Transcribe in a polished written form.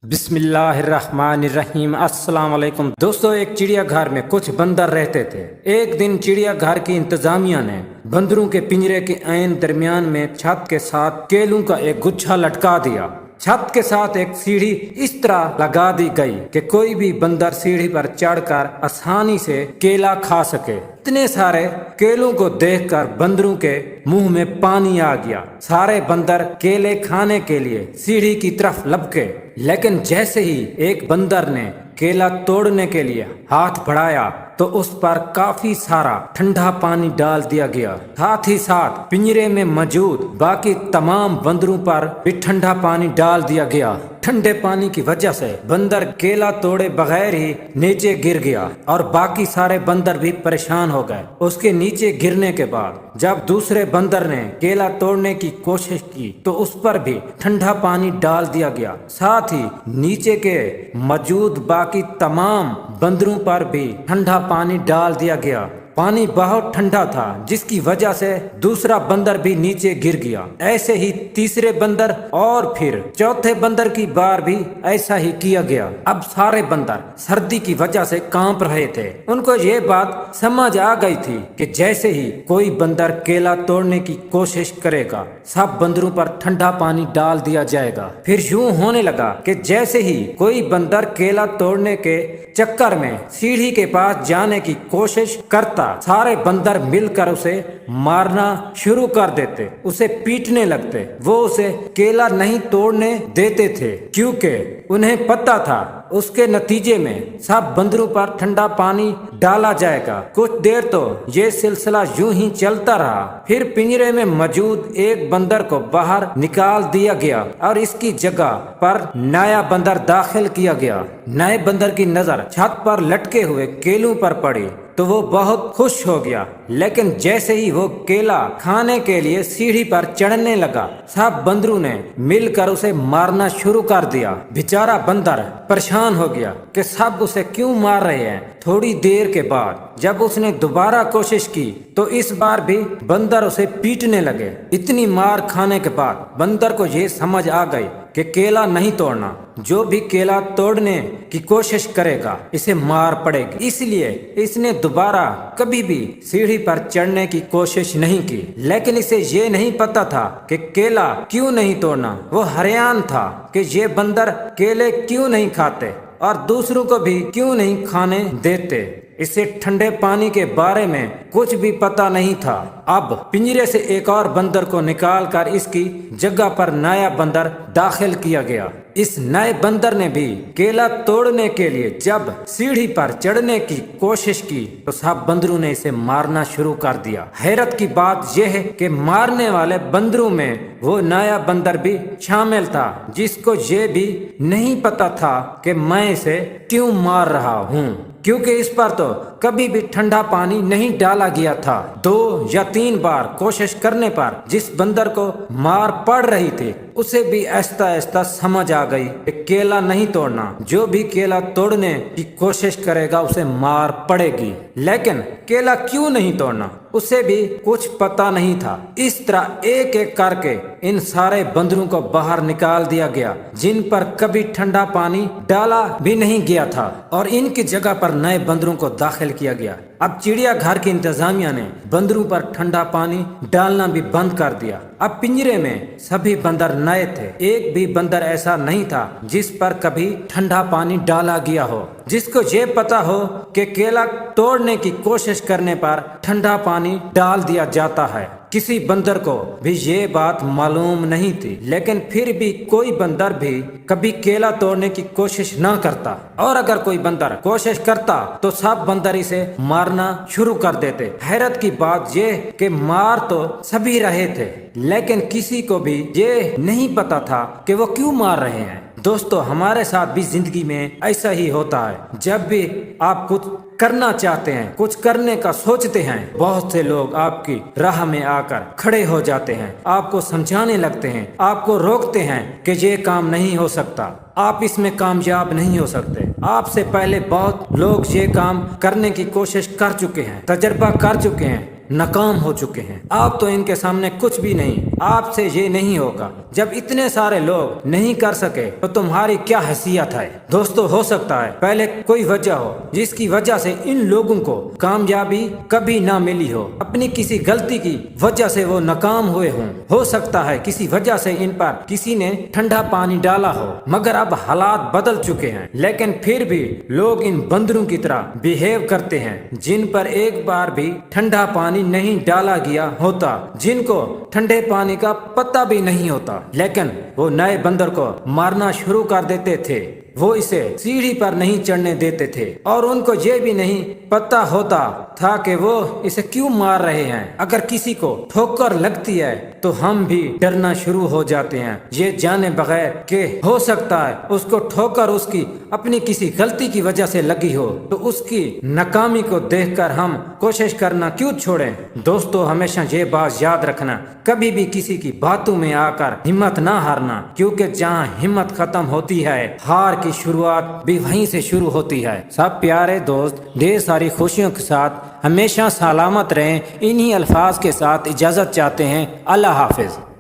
بسم اللہ الرحمن الرحیم۔ السلام علیکم دوستو، ایک چڑیا گھر میں کچھ بندر رہتے تھے۔ ایک دن چڑیا گھر کی انتظامیہ نے بندروں کے پنجرے کے عین درمیان میں چھت کے ساتھ کیلوں کا ایک گچھا لٹکا دیا۔ چھت کے ساتھ ایک سیڑھی اس طرح لگا دی گئی کہ کوئی بھی بندر سیڑھی پر چڑھ کر آسانی سے کیلا کھا سکے۔ اتنے سارے کیلوں کو دیکھ کر بندروں کے منہ میں پانی آ گیا۔ سارے بندر کیلے کھانے کے لیے سیڑھی کی طرف لپکے، لیکن جیسے ہی ایک بندر نے کیلا توڑنے کے لیے ہاتھ بڑھایا تو اس پر کافی سارا ٹھنڈا پانی ڈال دیا گیا۔ ساتھ ہی ساتھ پنجرے میں موجود باقی تمام بندروں پر بھی ٹھنڈا پانی ڈال دیا گیا۔ ٹھنڈے پانی کی وجہ سے بندر کیلا توڑے بغیر ہی نیچے گر گیا اور باقی سارے بندر بھی پریشان ہو گئے۔ اس کے نیچے گرنے کے بعد جب دوسرے بندر نے کیلا توڑنے کی کوشش کی تو اس پر بھی ٹھنڈا پانی ڈال دیا گیا۔ ساتھ ہی نیچے کے موجود باقی تمام بندروں پر بھی ٹھنڈا پانی ڈال دیا گیا۔ پانی بہت ٹھنڈا تھا جس کی وجہ سے دوسرا بندر بھی نیچے گر گیا۔ ایسے ہی تیسرے بندر اور پھر چوتھے بندر کی بار بھی ایسا ہی کیا گیا۔ اب سارے بندر سردی کی وجہ سے کانپ رہے تھے۔ ان کو یہ بات سمجھ آ گئی تھی کہ جیسے ہی کوئی بندر کیلا توڑنے کی کوشش کرے گا سب بندروں پر ٹھنڈا پانی ڈال دیا جائے گا۔ پھر یوں ہونے لگا کہ جیسے ہی کوئی بندر کیلا توڑنے کے چکر میں سیڑھی کے پاس جانے کی کوشش کرتا، سارے بندر مل کر اسے مارنا شروع کر دیتے، اسے پیٹنے لگتے۔ وہ اسے کیلا نہیں توڑنے دیتے تھے کیونکہ انہیں پتہ تھا اس کے نتیجے میں سب بندروں پر ٹھنڈا پانی ڈالا جائے گا۔ کچھ دیر تو یہ سلسلہ یوں ہی چلتا رہا۔ پھر پنجرے میں موجود ایک بندر کو باہر نکال دیا گیا اور اس کی جگہ پر نیا بندر داخل کیا گیا۔ نئے بندر کی نظر چھت پر لٹکے ہوئے کیلوں پر پڑی تو وہ بہت خوش ہو گیا، لیکن جیسے ہی وہ کیلا کھانے کے لیے سیڑھی پر چڑھنے لگا سب بندروں نے مل کر اسے مارنا شروع کر دیا۔ بیچارہ بندر پریشان ہو گیا کہ سب اسے کیوں مار رہے ہیں۔ تھوڑی دیر کے بعد جب اس نے دوبارہ کوشش کی تو اس بار بھی بندر اسے پیٹنے لگے۔ اتنی مار کھانے کے بعد بندر کو یہ سمجھ آ گئی کہ کیلا نہیں توڑنا، جو بھی کیلا توڑنے کی کوشش کرے گا اسے مار پڑے گی۔ اس لیے اس نے دوبارہ کبھی بھی سیڑھی پر چڑھنے کی کوشش نہیں کی، لیکن اسے یہ نہیں پتا تھا کہ کیلا کیوں نہیں توڑنا۔ وہ حیران تھا کہ یہ بندر کیلے کیوں نہیں کھاتے اور دوسروں کو بھی کیوں نہیں کھانے دیتے۔ اسے ٹھنڈے پانی کے بارے میں کچھ بھی پتا نہیں تھا۔ اب پنجرے سے ایک اور بندر کو نکال کر اس کی جگہ پر نیا بندر داخل کیا گیا۔ اس نئے بندر نے بھی کیلا توڑنے کے لیے جب سیڑھی پر چڑھنے کی کوشش کی تو سب بندروں نے اسے مارنا شروع کر دیا۔ حیرت کی بات یہ ہے کہ مارنے والے بندروں میں وہ نیا بندر بھی شامل تھا جس کو یہ بھی نہیں پتا تھا کہ میں اسے کیوں مار رہا ہوں، کیونکہ اس پر تو کبھی بھی ٹھنڈا پانی نہیں ڈالا گیا تھا۔ 2 یا 3 بار کوشش کرنے پر جس بندر کو مار پڑ رہی تھی اسے بھی آہستہ آہستہ سمجھ آ گئی کہ کیلا نہیں توڑنا، جو بھی کیلا توڑنے کی کوشش کرے گا اسے مار پڑے گی۔ لیکن کیلا کیوں نہیں توڑنا اسے بھی کچھ پتا نہیں تھا۔ اس طرح ایک ایک کر کے ان سارے بندروں کو باہر نکال دیا گیا جن پر کبھی ٹھنڈا پانی ڈالا بھی نہیں گیا تھا، اور ان کی جگہ پر نئے بندروں کو داخل کیا گیا۔ اب چڑیا گھر کی انتظامیہ نے بندروں پر ٹھنڈا پانی ڈالنا بھی بند کر دیا۔ اب پنجرے میں سبھی بندر نئے تھے، ایک بھی بندر ایسا نہیں تھا جس پر کبھی ٹھنڈا پانی ڈالا گیا ہو، جس کو یہ پتا ہو کہ کیلا توڑنے کی کوشش کرنے پر ٹھنڈا پانی ڈال دیا جاتا ہے۔ کسی بندر کو بھی یہ بات معلوم نہیں تھی، لیکن پھر بھی کوئی بندر بھی کبھی کیلا توڑنے کی کوشش نہ کرتا، اور اگر کوئی بندر کوشش کرتا تو سب بندر اسے مارنا شروع کر دیتے۔ حیرت کی بات یہ کہ مار تو سبھی رہے تھے، لیکن کسی کو بھی یہ نہیں پتا تھا کہ وہ کیوں مار رہے ہیں۔ دوستو، ہمارے ساتھ بھی زندگی میں ایسا ہی ہوتا ہے۔ جب بھی آپ کچھ کرنا چاہتے ہیں، کچھ کرنے کا سوچتے ہیں، بہت سے لوگ آپ کی راہ میں آ کر کھڑے ہو جاتے ہیں، آپ کو سمجھانے لگتے ہیں، آپ کو روکتے ہیں کہ یہ کام نہیں ہو سکتا، آپ اس میں کامیاب نہیں ہو سکتے۔ آپ سے پہلے بہت لوگ یہ کام کرنے کی کوشش کر چکے ہیں، تجربہ کر چکے ہیں، ناکام ہو چکے ہیں۔ آپ تو ان کے سامنے کچھ بھی نہیں، آپ سے یہ نہیں ہوگا۔ جب اتنے سارے لوگ نہیں کر سکے تو تمہاری کیا حیثیت ہے؟ دوستو، ہو سکتا ہے پہلے کوئی وجہ ہو جس کی وجہ سے ان لوگوں کو کامیابی کبھی نہ ملی ہو، اپنی کسی غلطی کی وجہ سے وہ ناکام ہوئے ہوں، ہو سکتا ہے کسی وجہ سے ان پر کسی نے ٹھنڈا پانی ڈالا ہو، مگر اب حالات بدل چکے ہیں، لیکن پھر بھی لوگ ان بندروں کی طرح بیہیو کرتے ہیں جن پر ایک بار بھی ٹھنڈا پانی نہیں ڈالا گیا ہوتا، جن کو ٹھنڈے پانی کا پتہ بھی نہیں ہوتا، لیکن وہ نئے بندر کو مارنا شروع کر دیتے تھے۔ وہ اسے سیڑھی پر نہیں چڑھنے دیتے تھے اور ان کو یہ بھی نہیں پتہ ہوتا تھا کہ وہ اسے کیوں مار رہے ہیں۔ اگر کسی کو ٹھوکر لگتی ہے تو ہم بھی ڈرنا شروع ہو جاتے ہیں، یہ جانے بغیر کہ ہو سکتا ہے اس کو ٹھوکر اس کی اپنی کسی غلطی کی وجہ سے لگی ہو، تو اس کی ناکامی کو دیکھ کر ہم کوشش کرنا کیوں چھوڑیں؟ دوستو، ہمیشہ یہ بات یاد رکھنا، کبھی بھی کسی کی باتوں میں آ کر ہمت نہ ہارنا، کیونکہ جہاں ہمت ختم ہوتی ہے ہار کی شروعات بھی وہیں سے شروع ہوتی ہے۔ سب پیارے دوست ڈھیر ساری خوشیوں کے ساتھ ہمیشہ سلامت رہیں، انہی الفاظ کے ساتھ اجازت چاہتے ہیں۔ اللہ حافظ۔